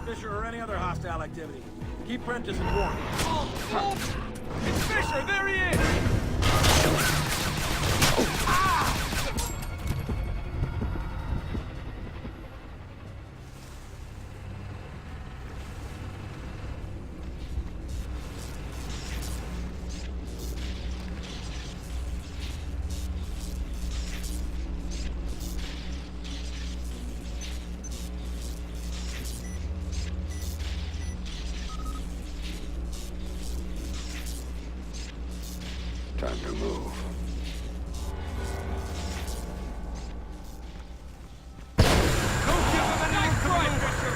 Fisher or any other hostile activity. Keep Prentice informed. Oh! It's Fisher! There he is! Time to move. Don't give him a knife try, Fisher!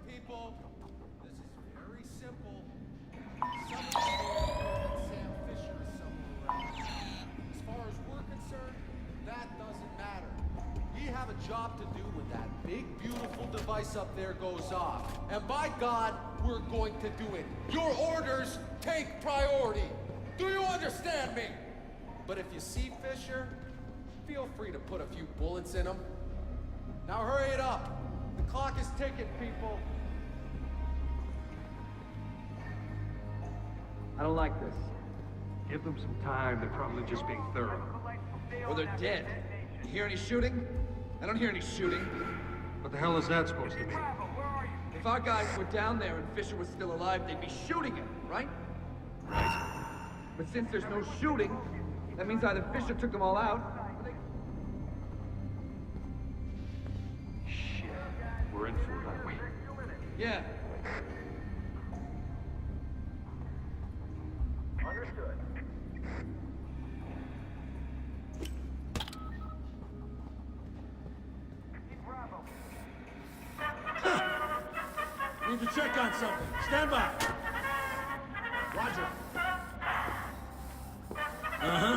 People, this is very simple. Sam Fisher is somewhere around. As far as we're concerned, that doesn't matter. We have a job to do when that big, beautiful device up there goes off. And by God, we're going to do it. Your orders take priority. Do you understand me? But if you see Fisher, feel free to put a few bullets in him. Now hurry it up. The clock is ticking, people. I don't like this. Give them some time. They're probably just being thorough. Or they're dead. You hear any shooting? I don't hear any shooting. What the hell is that supposed to mean? If our guys were down there and Fisher was still alive, they'd be shooting him, right? Right. But since there's no shooting, that means either Fisher took them all out, or they... Shit. We're in for it, aren't we? Yeah. Understood. Need to check on something. Stand by. Roger. Uh-huh.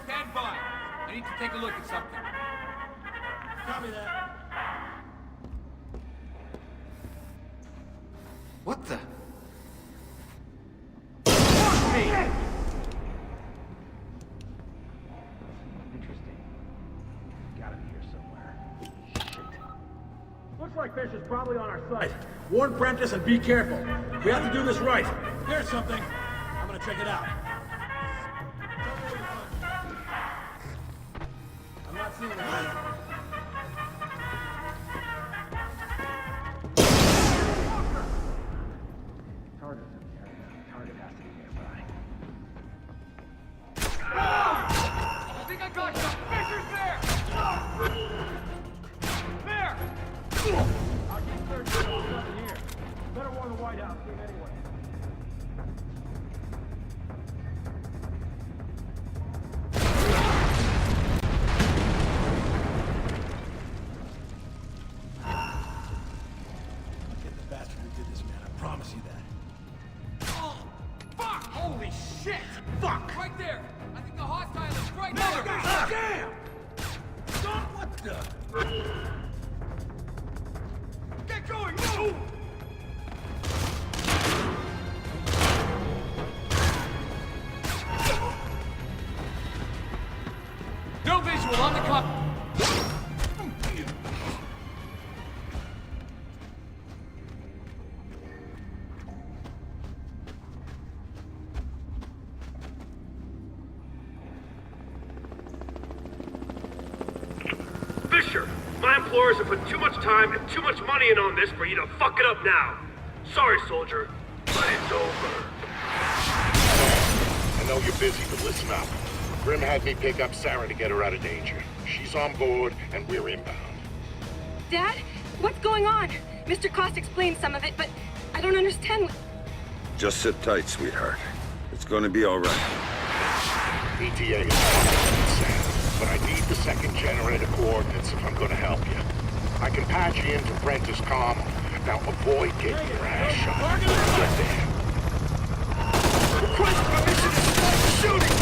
Stand by. I need to take a look at something. Copy that. What the? Interesting. Gotta be here somewhere. Shit. Looks like Fisher's probably on our site. Warn Prentice and be careful. We have to do this right. There's something. I'm gonna check it out. I'm not seeing anything. Target's in the area. Target has to be nearby. I think I got you! Fisher's there! There! I'll keep searching. There's nothing here. Better warn the White House team anyway. Get the bastard who did this, man. I promise you that. Oh! Fuck! Holy shit! Fuck! Right there! I think the hostile is right No, there! damn! Don't, what the? Get going! Move! No visual on the cop. Fisher, my employers have put too much time and too much money in on this for you to fuck it up now. Sorry, soldier, but it's over. I know you're busy, but listen up. Grim had me pick up Sarah to get her out of danger. She's on board, and we're inbound. Dad? What's going on? Mr. Cost explained some of it, but I don't understand. Just sit tight, sweetheart. It's gonna be all right. ETA is Sam, but I need the second check. generator coordinates if I'm gonna help you. I can patch you into Prentice comm. Now avoid getting your ass shot. Get there. Request permission to start shooting!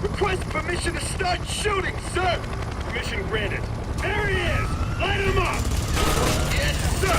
Request permission to start shooting, sir! Permission granted. There he is! Light him up! Yes, sir!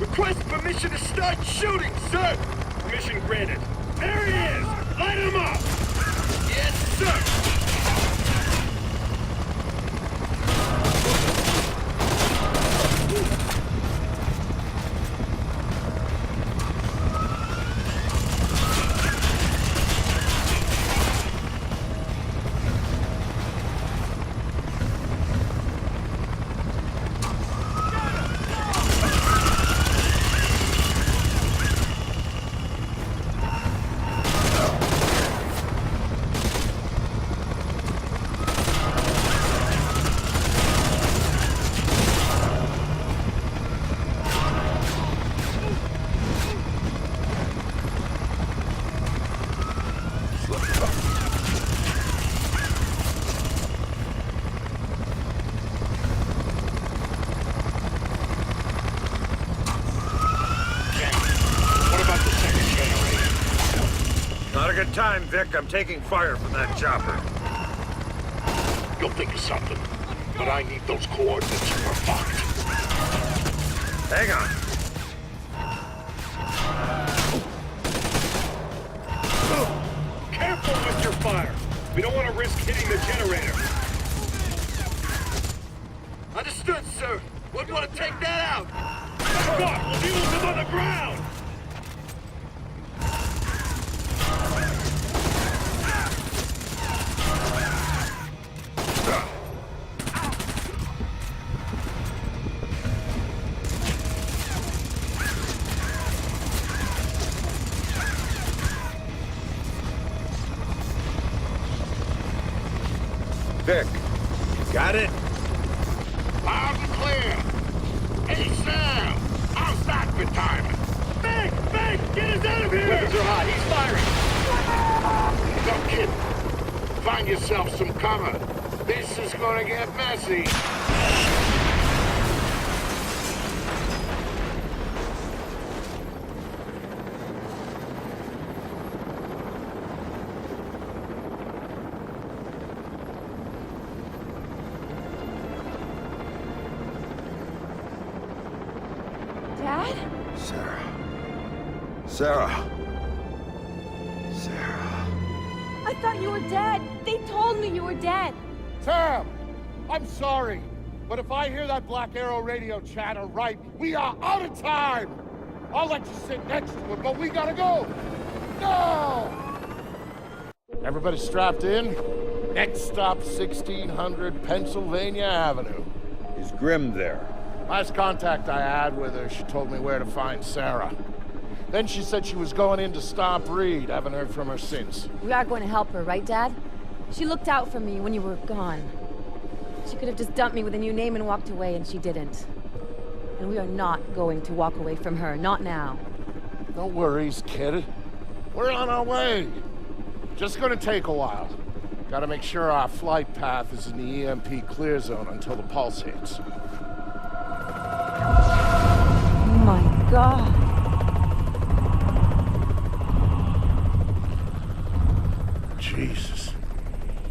Request permission to start shooting, sir! Permission granted. There he is! Light him up! Yes, sir! Not a good time, Vic. I'm taking fire from that chopper. You'll think of something. But I need those coordinates or we're fucked. Hang on. Careful with your fire. We don't want to risk hitting the generator. Understood, sir. Wouldn't want to take that out. Back off! We'll deal with them on the ground! Vic, got it? Loud and clear. Hey, Sam! How's that for timing? Vic! Vic! Get us out of here! Weapons are hot. He's firing. Don't kid. Find yourself some cover. This is gonna get messy. Dad? Sarah. I thought you were dead. They told me you were dead. Sam! I'm sorry, but if I hear that Black Arrow radio chatter right, we are out of time! I'll let you sit next to it, but we gotta go! No! Everybody strapped in? Next stop, 1600 Pennsylvania Avenue. Is Grimm there? Last contact I had with her, she told me where to find Sarah. Then she said she was going in to stop Reed. Haven't heard from her since. We are going to help her, right, Dad? She looked out for me when you were gone. She could have just dumped me with a new name and walked away, and she didn't. And we are not going to walk away from her, not now. No worries, kid. We're on our way. Just gonna take a while. Gotta make sure our flight path is in the EMP clear zone until the pulse hits. Oh my God. Jesus.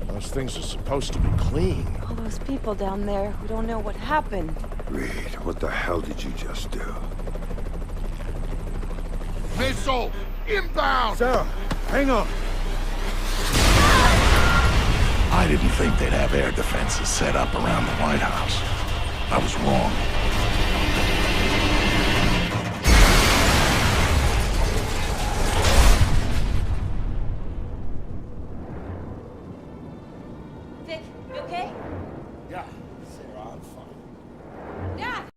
Those things are supposed to be clean. All those people down there who don't know what happened. Reed, what the hell did you just do? Missile! Inbound! Sarah, hang on. I didn't think they'd have air defenses set up around the White House. I was wrong. Vic, you okay? Yeah, Sarah, I'm fine. Dad!